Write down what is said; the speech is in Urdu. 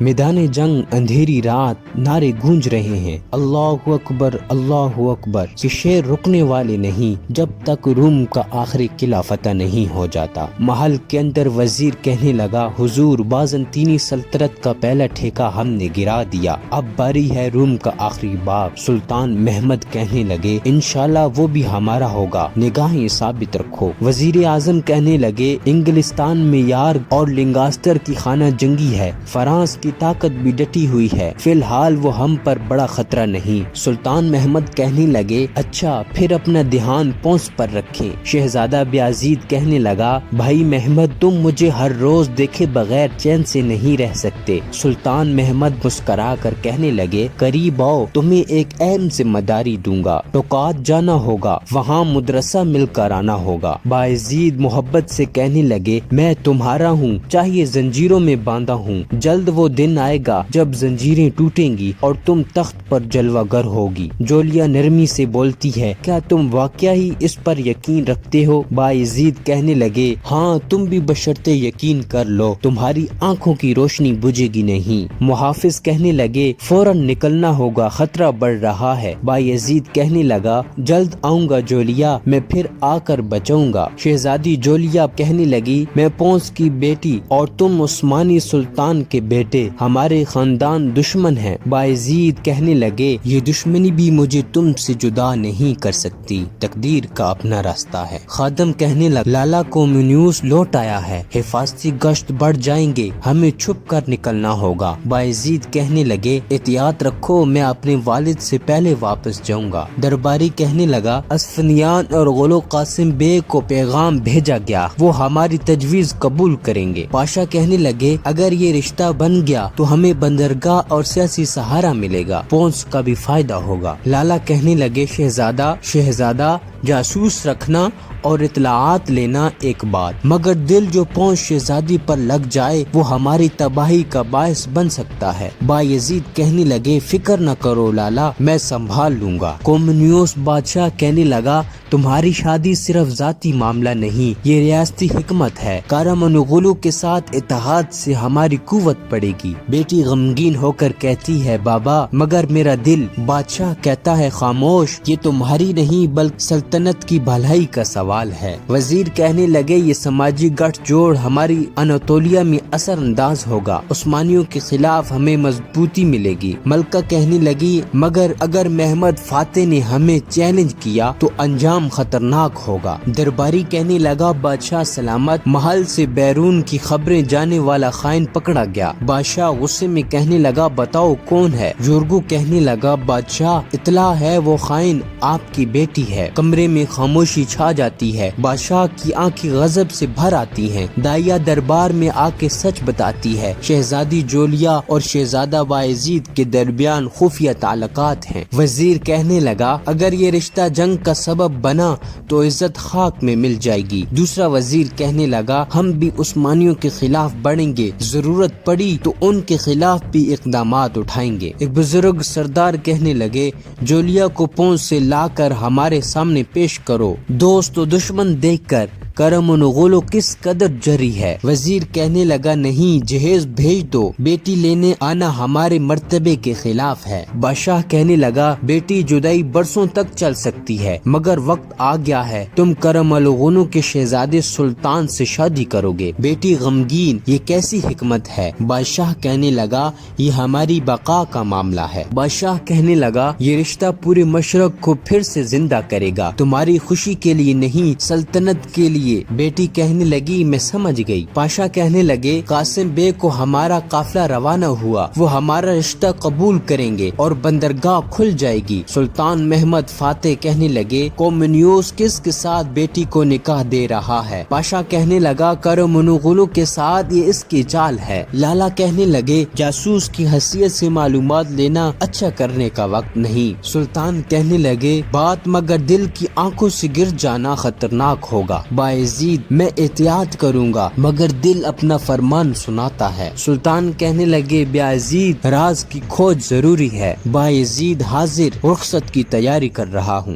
میدان جنگ اندھیری رات نعرے گونج رہے ہیں، اللہ اکبر کہ شیر رکنے والے نہیں جب تک روم کا آخری قلعہ فتح نہیں ہو جاتا۔ محل کے اندر وزیر کہنے لگا، حضور بازنطینی سلطنت کا پہلا ٹھیکہ ہم نے گرا دیا، اب باری ہے روم کا آخری باب۔ سلطان محمد کہنے لگے، انشاءاللہ وہ بھی ہمارا ہوگا، نگاہیں ثابت رکھو۔ وزیر اعظم کہنے لگے، انگلستان میں یارگ اور لنگاسٹر کی خانہ جنگی ہے، فرانس کی طاقت بھی ڈٹی ہوئی ہے، فی الحال وہ ہم پر بڑا خطرہ نہیں۔ سلطان محمد کہنے لگے، اچھا پھر اپنا دھیان پونس پر رکھیں۔ شہزادہ بیازید کہنے لگا، بھائی محمد تم مجھے ہر روز دیکھے بغیر چین سے نہیں رہ سکتے۔ سلطان محمد مسکرا کر کہنے لگے، قریب آؤ، تمہیں ایک اہم ذمہ داری دوں گا، ٹوکات جانا ہوگا، وہاں مدرسہ مل کر آنا ہوگا۔ بايزيد محبت سے کہنے لگے، میں تمہارا ہوں، چاہیے زنجیروں میں باندھا ہوں، جلد وہ دن آئے گا جب زنجیریں ٹوٹیں گی اور تم تخت پر جلوہ گر ہوگی۔ جولیا نرمی سے بولتی ہے، کیا تم واقعہ ہی اس پر یقین رکھتے ہو؟ بايزيد کہنے لگے، ہاں تم بھی بشرطے یقین کر لو، تمہاری آنکھوں کی روشنی بجھے گی نہیں۔ محافظ کہنے لگے، فوراً نکلنا ہوگا، خطرہ بڑھ رہا ہے۔ بايزيد کہنے لگا، جلد آؤں گا جولیا، میں پھر آ کر بچاؤں گا۔ شہزادی جولیا کہنے لگی، میں پونس کی بیٹی اور تم عثمانی سلطان کے بیٹے، ہمارے خاندان دشمن ہیں۔ بايزيد کہنے لگے، یہ دشمنی بھی مجھے تم سے جدا نہیں کر سکتی، تقدیر کا اپنا راستہ ہے۔ خادم کہنے لگا، لالا کومینیوس لوٹ آیا ہے، حفاظتی گشت بڑھ جائیں گے، ہمیں چھپ کر نکلنا ہوگا۔ بايزيد کہنے لگے، احتیاط رکھو، میں اپنے والد سے پہلے واپس جاؤں گا۔ درباری کہنے لگا، اسفنیان اور غلو قاسم بے کو پیغام بھیجا گیا، وہ ہماری تجویز قبول کریں گے۔ پاشا کہنے لگے، اگر یہ رشتہ بن گیا تو ہمیں بندرگاہ اور سیاسی سہارا ملے گا، پونس کا بھی فائدہ ہوگا۔ لالا کہنے لگے، شہزادہ جاسوس رکھنا اور اطلاعات لینا ایک بات، مگر دل جو پونس شہزادی پر لگ جائے وہ ہماری تباہی کا باعث بن سکتا ہے۔ بايزيد کہنے لگے، فکر نہ کرو لالا، میں سنبھال لوں گا۔ کومینیوس بادشاہ کہنے لگا، تمہاری شادی صرف ذاتی معاملہ نہیں، یہ ریاستی حکمت ہے، کارمانوغلو کے ساتھ اتحاد سے ہماری قوت پڑے گی۔ بیٹی غمگین ہو کر کہتی ہے، بابا مگر میرا دل۔ بادشاہ کہتا ہے، خاموش، یہ تمہاری نہیں بلکہ سلطنت کی بھلائی کا سوال ہے۔ وزیر کہنے لگے، یہ سماجی گٹھ جوڑ ہماری اناطولیہ میں اثر انداز ہوگا، عثمانیوں کے خلاف ہمیں مضبوطی ملے گی۔ ملکہ کہنے لگی، مگر اگر محمد فاتح نے ہمیں چیلنج کیا تو انجام خطرناک ہوگا۔ درباری کہنے لگا، بادشاہ سلامت، محل سے بیرون کی خبریں جانے والا خائن پکڑا گیا۔ بادشاہ غصے میں کہنے لگا، بتاؤ کون ہے؟ جورگو کہنے لگا، بادشاہ اطلاع ہے وہ خائن آپ کی بیٹی ہے۔ کمرے میں خاموشی چھا جاتی ہے، بادشاہ کی آنکھیں غضب سے بھر آتی ہیں۔ دائیا دربار میں آ کے سچ بتاتی ہے، شہزادی جولیا اور شہزادہ بايزيد کے درمیان خفیہ تعلقات ہیں۔ وزیر کہنے لگا، اگر یہ رشتہ جنگ کا سبب بنا تو عزت خاک میں مل جائے گی۔ دوسرا وزیر کہنے لگا، ہم بھی عثمانیوں کے خلاف بڑھیں گے، ضرورت پڑی تو ان کے خلاف بھی اقدامات اٹھائیں گے۔ ایک بزرگ سردار کہنے لگے، جولیا کو پونس سے لا کر ہمارے سامنے پیش کرو، دوست و دشمن دیکھ کر کارمانوغلو کس قدر جری ہے۔ وزیر کہنے لگا، نہیں، جہیز بھیج دو، بیٹی لینے آنا ہمارے مرتبے کے خلاف ہے۔ بادشاہ کہنے لگا، بیٹی جدائی برسوں تک چل سکتی ہے، مگر وقت آ گیا ہے، تم کارمانوغلو کے شہزادے سلطان سے شادی کرو گے۔ بیٹی غمگین، یہ کیسی حکمت ہے؟ بادشاہ کہنے لگا، یہ ہماری بقا کا معاملہ ہے۔ بادشاہ کہنے لگا، یہ رشتہ پورے مشرق کو پھر سے زندہ کرے گا، تمہاری خوشی کے لیے نہیں، سلطنت کے لیے۔ بیٹی کہنے لگی، میں سمجھ گئی۔ پاشا کہنے لگے، قاسم بے کو ہمارا قافلہ روانہ ہوا، وہ ہمارا رشتہ قبول کریں گے اور بندرگاہ کھل جائے گی۔ سلطان محمد فاتح کہنے لگے، کومینیوس کس کے ساتھ بیٹی کو نکاح دے رہا ہے؟ پاشا کہنے لگا، کارمانوغلو کے ساتھ، یہ اس کی چال ہے۔ لالا کہنے لگے، جاسوس کی حیثیت سے معلومات لینا اچھا کرنے کا وقت نہیں۔ سلطان کہنے لگے، بات مگر دل کی آنکھوں سے گر جانا خطرناک ہوگا۔ بايزيد، میں احتیاط کروں گا، مگر دل اپنا فرمان سناتا ہے۔ سلطان کہنے لگے، بايزيد، راز کی کھوج ضروری ہے۔ بايزيد، حاضر، رخصت کی تیاری کر رہا ہوں۔